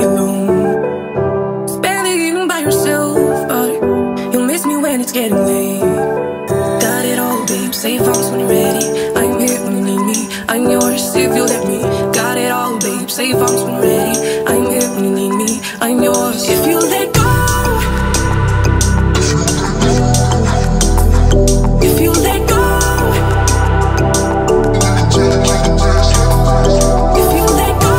be alone. Barely even by yourself, but you'll miss me when it's getting late. Got it all, babe, safe house when you're ready. I'm here when you need me, I'm yours if you let me. Got it all, babe, safe house when you're ready. I'm here when you need me, I'm yours if you let go. If you let go. If you let go.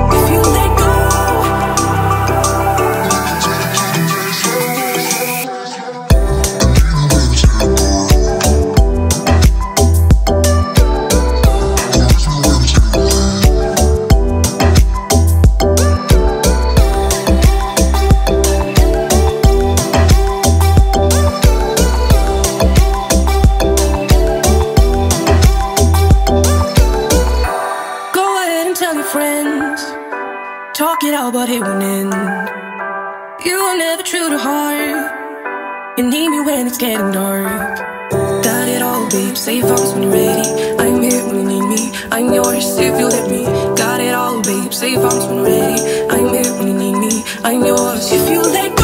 If you let go. Talk it out, but it won't end. You are never true to heart. You need me when it's getting dark. Got it all, babe, safe house when you're ready. I'm here when you need me, I'm yours if you let me. Got it all, babe, safe house when you're ready. I'm here when you need me, I'm yours if you let go.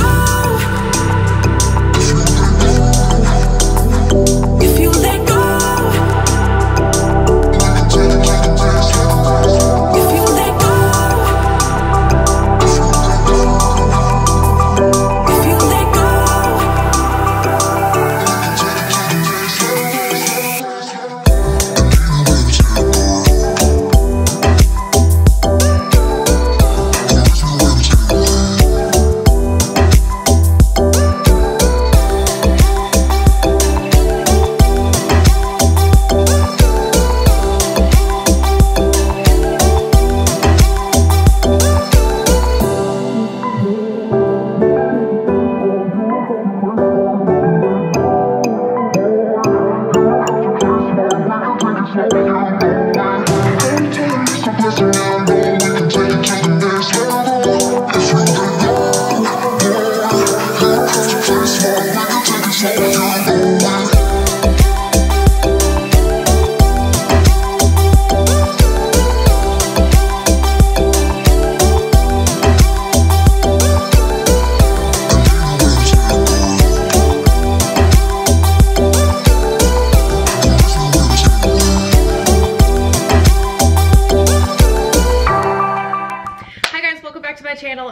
If you let go.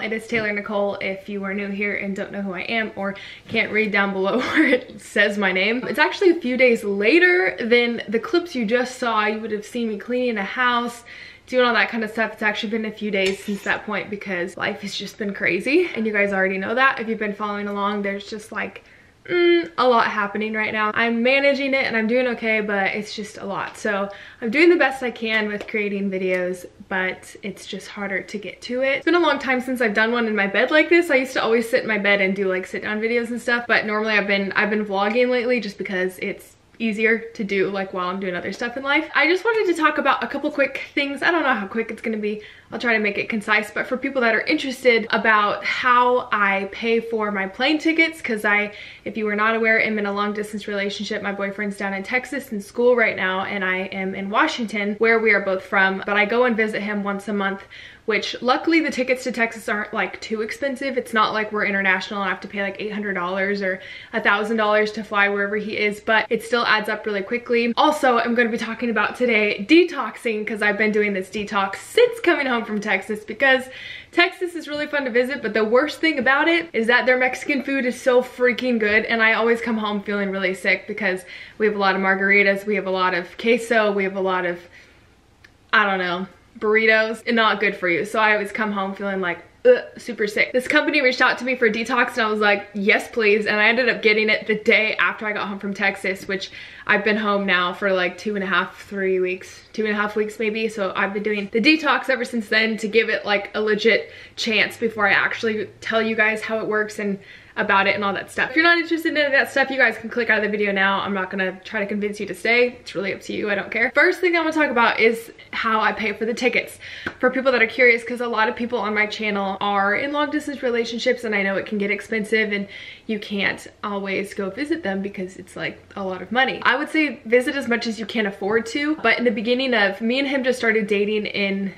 It is Taylor Nicole. If you are new here and don't know who I am or can't read down below where it says my name, it's actually a few days later than the clips you just saw. You would have seen me cleaning a house, doing all that kind of stuff. It's actually been a few days since that point because life has just been crazy, and you guys already know that. If you've been following along, there's just like a lot happening right now. I'm managing it and I'm doing okay, but it's just a lot. So I'm doing the best I can with creating videos, but it's just harder to get to it. It's been a long time since I've done one in my bed like this. I used to always sit in my bed and do like sit down videos and stuff, but normally I've been vlogging lately just because it's easier to do like while I'm doing other stuff in life. I just wanted to talk about a couple quick things. I don't know how quick it's gonna be. I'll try to make it concise, but for people that are interested about how I pay for my plane tickets, because if you were not aware, I'm in a long distance relationship. My boyfriend's down in Texas in school right now, and I am in Washington, where we are both from, but I go and visit him once a month, which luckily the tickets to Texas aren't like too expensive. It's not like we're international and I have to pay like $800 or $1,000 to fly wherever he is, but it still adds up really quickly. Also, I'm going to be talking about today detoxing, because I've been doing this detox since coming home from Texas, because Texas is really fun to visit, but the worst thing about it is that their Mexican food is so freaking good, and I always come home feeling really sick because we have a lot of margaritas, we have a lot of queso, we have a lot of, I don't know, burritos, and not good for you. So I always come home feeling like super sick. This company reached out to me for detox and I was like, yes please, and I ended up getting it the day after I got home from Texas, which I've been home now for like 2.5 weeks maybe. So I've been doing the detox ever since then to give it like a legit chance before I actually tell you guys how it works. And about it and all that stuff. If you're not interested in any of that stuff, you guys can click out of the video now. I'm not gonna try to convince you to stay. It's really up to you, I don't care. First thing I wanna talk about is how I pay for the tickets. For people that are curious, because a lot of people on my channel are in long distance relationships, and I know it can get expensive and you can't always go visit them because it's like a lot of money. I would say visit as much as you can afford to, but in the beginning of, me and him just started dating in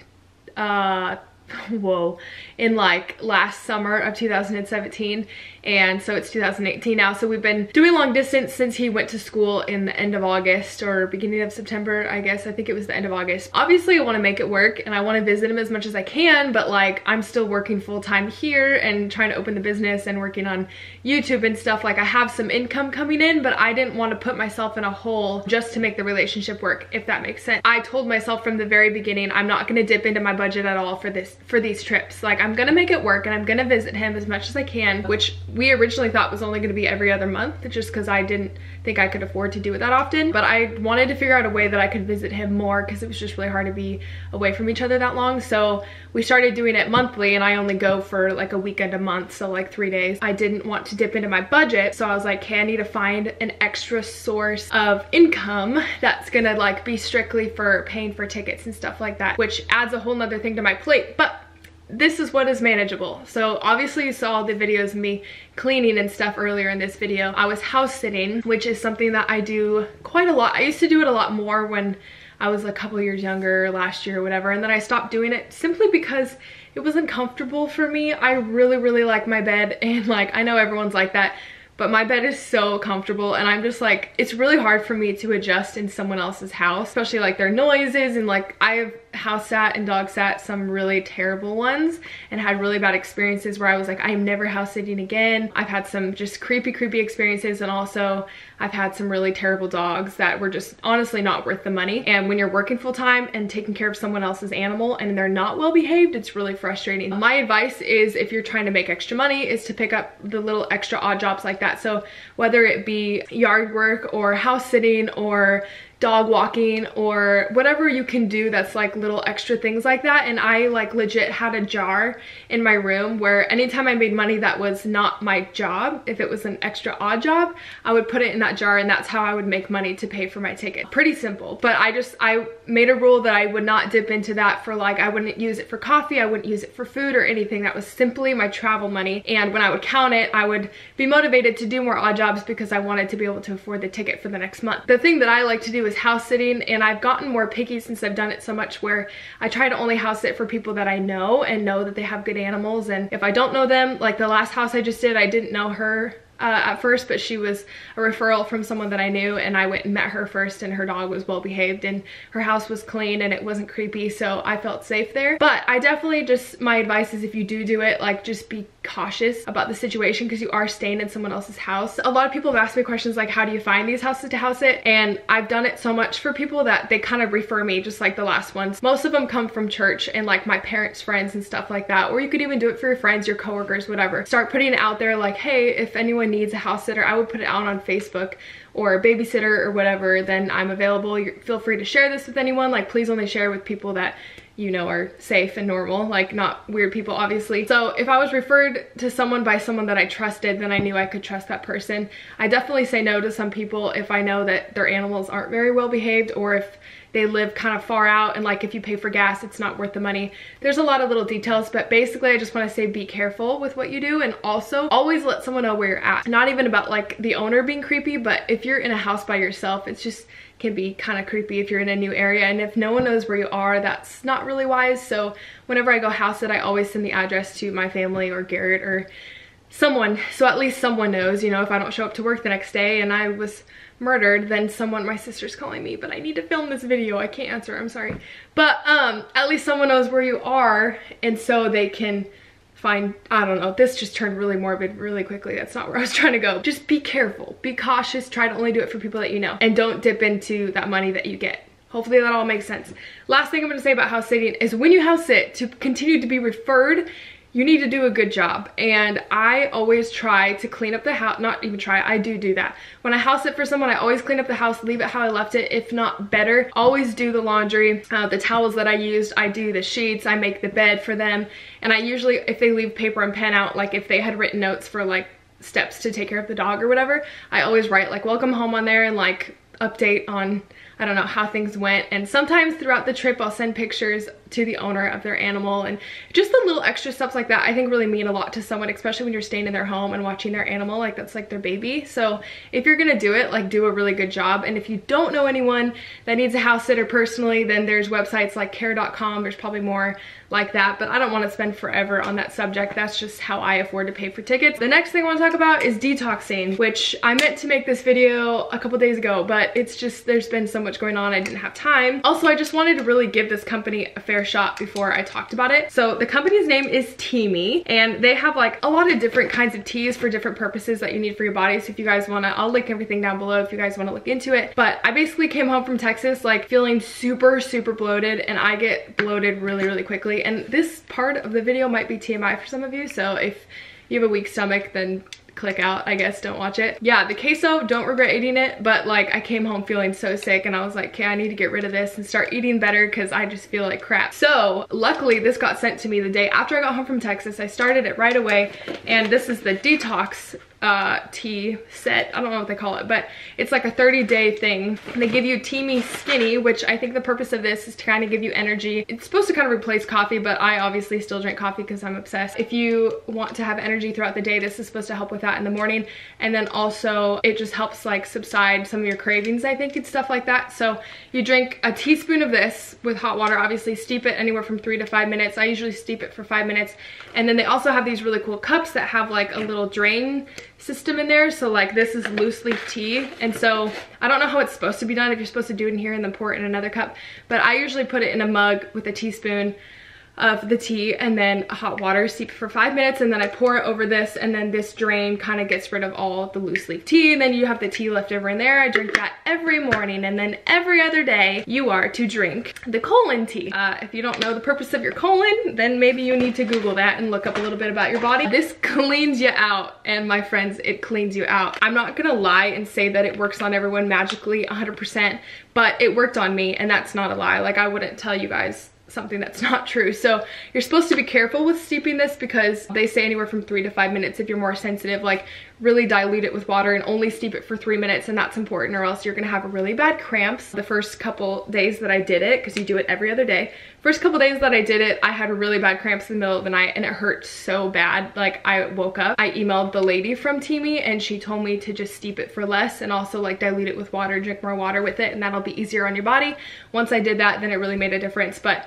in like last summer of 2017, and so it's 2018 now. So we've been doing long distance since he went to school in the end of August or beginning of September, I guess. I think it was the end of August. Obviously I want to make it work and I want to visit him as much as I can, but like I'm still working full-time here and trying to open the business and working on YouTube and stuff. Like I have some income coming in, but I didn't want to put myself in a hole just to make the relationship work, if that makes sense. I told myself from the very beginning, I'm not going to dip into my budget at all for these trips. Like I'm gonna make it work and I'm gonna visit him as much as I can, which we originally thought was only gonna be every other month, just because I didn't think I could afford to do it that often. But I wanted to figure out a way that I could visit him more, because it was just really hard to be away from each other that long. So we started doing it monthly, and I only go for like a weekend a month, so like 3 days. I didn't want to dip into my budget, so I was like, okay, I need to find an extra source of income that's gonna like be strictly for paying for tickets and stuff like that, which adds a whole nother thing to my plate. But this is what is manageable. So obviously you saw the videos of me cleaning and stuff earlier in this video. I was house sitting, which is something that I do quite a lot. I used to do it a lot more when I was a couple years younger, last year or whatever, and then I stopped doing it simply because it wasn't comfortable for me. I really like my bed, and like I know everyone's like that, but my bed is so comfortable, and I'm just like, it's really hard for me to adjust in someone else's house, especially like their noises, and like I have house sat and dog sat some really terrible ones and had really bad experiences where I was like, I'm never house sitting again. I've had some just creepy experiences, and also I've had some really terrible dogs that were just honestly not worth the money. And when you're working full time and taking care of someone else's animal and they're not well behaved, it's really frustrating. My advice is, if you're trying to make extra money, is to pick up the little extra odd jobs like that. So whether it be yard work or house sitting or dog walking or whatever you can do that's like little extra things like that. And I like legit had a jar in my room where anytime I made money that was not my job, if it was an extra odd job, I would put it in that jar, and that's how I would make money to pay for my ticket. Pretty simple. But I made a rule that I would not dip into that for like, I wouldn't use it for coffee, I wouldn't use it for food or anything. That was simply my travel money. And when I would count it, I would be motivated to do more odd jobs because I wanted to be able to afford the ticket for the next month. The thing that I like to do is house sitting, and I've gotten more picky since I've done it so much, where I try to only house sit for people that I know and know that they have good animals. And if I don't know them, like the last house I just did, I didn't know her at first, but she was a referral from someone that I knew, and I went and met her first, and her dog was well behaved and her house was clean and it wasn't creepy, so I felt safe there. But I definitely just, my advice is, if you do it, like just be cautious about the situation, because you are staying in someone else's house. A lot of people have asked me questions like, how do you find these houses to house it? And I've done it so much for people that they kind of refer me, just like the last ones. Most of them come from church and like my parents' friends and stuff like that, or you could even do it for your friends, your coworkers, whatever. Start putting it out there like, hey, if anyone needs a house sitter, I would put it out on Facebook, or a babysitter or whatever, then I'm available. Feel free to share this with anyone. Like, please only share with people that you know are safe and normal, like not weird people, obviously. So if I was referred to someone by someone that I trusted, then I knew I could trust that person. I definitely say no to some people if I know that their animals aren't very well behaved, or if they live kind of far out, and like if you pay for gas, it's not worth the money. There's a lot of little details, but basically I just want to say be careful with what you do, and also always let someone know where you're at. Not even about like the owner being creepy, but if you're in a house by yourself, it's just can be kind of creepy if you're in a new area, and if no one knows where you are, that's not really wise. So whenever I go house sit, I always send the address to my family or Garrett or someone, so at least someone knows. You know, if I don't show up to work the next day and I was murdered, then someone, my sister's calling me, but I need to film this video, I can't answer, I'm sorry. But at least someone knows where you are, and so they can find, I don't know, this just turned really morbid really quickly. That's not where I was trying to go. Just be careful, be cautious, try to only do it for people that you know, and don't dip into that money that you get. Hopefully that all makes sense. Last thing I'm gonna say about house sitting is, when you house sit, to continue to be referred, you need to do a good job. And I always try to clean up the house, not even try, I do that. When I house sit for someone, I always clean up the house, leave it how I left it, if not better. Always do the laundry, the towels that I used, I do the sheets, I make the bed for them. And I usually, if they leave paper and pen out, like if they had written notes for like steps to take care of the dog or whatever, I always write like welcome home on there and like update on, I don't know, how things went. And sometimes throughout the trip I'll send pictures to the owner of their animal, and just the little extra stuff like that I think really mean a lot to someone, especially when you're staying in their home and watching their animal, like that's like their baby. So if you're gonna do it, like do a really good job. And if you don't know anyone that needs a house sitter personally, then there's websites like care.com, there's probably more like that, but I don't want to spend forever on that subject. That's just how I afford to pay for tickets. The next thing I want to talk about is detoxing, which I meant to make this video a couple days ago, but it's just, there's been so much going on, I didn't have time. Also, I just wanted to really give this company a fair shot before I talked about it. So the company's name is Teamy, and they have like a lot of different kinds of teas for different purposes that you need for your body. So if you guys want to, I'll link everything down below if you guys want to look into it. But I basically came home from Texas like feeling super bloated, and I get bloated really quickly. And this part of the video might be TMI for some of you, so if you have a weak stomach, then click out, I guess, don't watch it. Yeah, the queso, don't regret eating it, but like I came home feeling so sick and I was like, okay, I need to get rid of this and start eating better because I just feel like crap. So luckily this got sent to me the day after I got home from Texas. I started it right away, and this is the detox tea set. I don't know what they call it, but it's like a 30-day thing. And they give you Teamy Skinny, which I think the purpose of this is to kind of give you energy. It's supposed to kind of replace coffee, but I obviously still drink coffee because I'm obsessed. If you want to have energy throughout the day, this is supposed to help with that in the morning. And then also it just helps like subside some of your cravings, I think, and stuff like that. So you drink a teaspoon of this with hot water, obviously steep it anywhere from 3 to 5 minutes. I usually steep it for 5 minutes. And then they also have these really cool cups that have like a little drain system in there. So like this is loose leaf tea, and so I don't know how it's supposed to be done, if you're supposed to do it in here and then pour it in another cup, but I usually put it in a mug with a teaspoon of the tea and then hot water, steep for 5 minutes, and then I pour it over this, and then this drain kind of gets rid of all the loose leaf tea, and then you have the tea left over in there. I drink that every morning, and then every other day you are to drink the colon tea. If you don't know the purpose of your colon, then maybe you need to Google that and look up a little bit about your body. This cleans you out, and my friends, it cleans you out. I'm not gonna lie and say that it works on everyone magically 100%, but it worked on me, and that's not a lie. Like, I wouldn't tell you guys something that's not true. So you're supposed to be careful with steeping this because they say anywhere from 3 to 5 minutes. If you're more sensitive, like really dilute it with water and only steep it for 3 minutes, and that's important, or else you're gonna have really bad cramps. The first couple days that I did it, because you do it every other day, first couple days that I did it, I had really bad cramps in the middle of the night, and it hurt so bad. Like, I woke up, I emailed the lady from Teamy, and she told me to just steep it for less and also like dilute it with water, drink more water with it, and that'll be easier on your body. Once I did that, then it really made a difference. But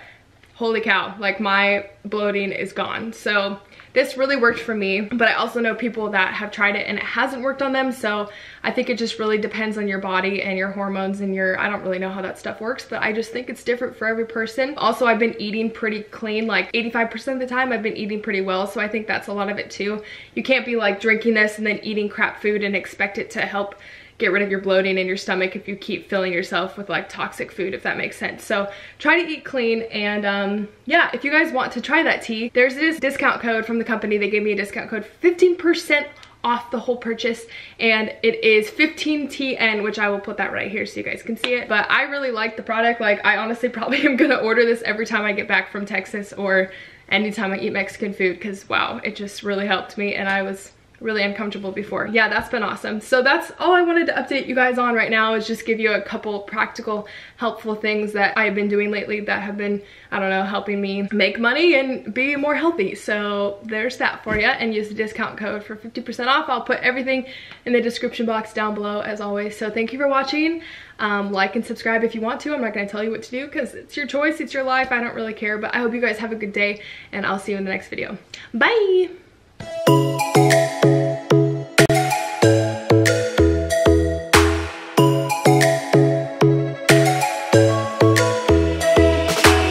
holy cow, like my bloating is gone. So this really worked for me, but I also know people that have tried it and it hasn't worked on them. So I think it just really depends on your body and your hormones and your, I don't really know how that stuff works, but I just think it's different for every person. Also, I've been eating pretty clean, like 85% of the time I've been eating pretty well. So I think that's a lot of it too. You can't be like drinking this and then eating crap food and expect it to help get rid of your bloating in your stomach if you keep filling yourself with like toxic food, if that makes sense. So try to eat clean, and yeah, if you guys want to try that tea, there's this discount code from the company. They gave me a discount code, 15% off the whole purchase, and it is 15TN, which I will put that right here so you guys can see it. But I really like the product. Like, I honestly probably am gonna order this every time I get back from Texas or anytime I eat Mexican food, because wow, it just really helped me, and I was really uncomfortable before. Yeah, that's been awesome. So that's all I wanted to update you guys on right now, is just give you a couple practical, helpful things that I've been doing lately that have been, I don't know, helping me make money and be more healthy. So there's that for you, and use the discount code for 50% off. I'll put everything in the description box down below as always. So thank you for watching. Like and subscribe if you want to. I'm not going to tell you what to do because it's your choice, it's your life. I don't really care, but I hope you guys have a good day, and I'll see you in the next video. Bye!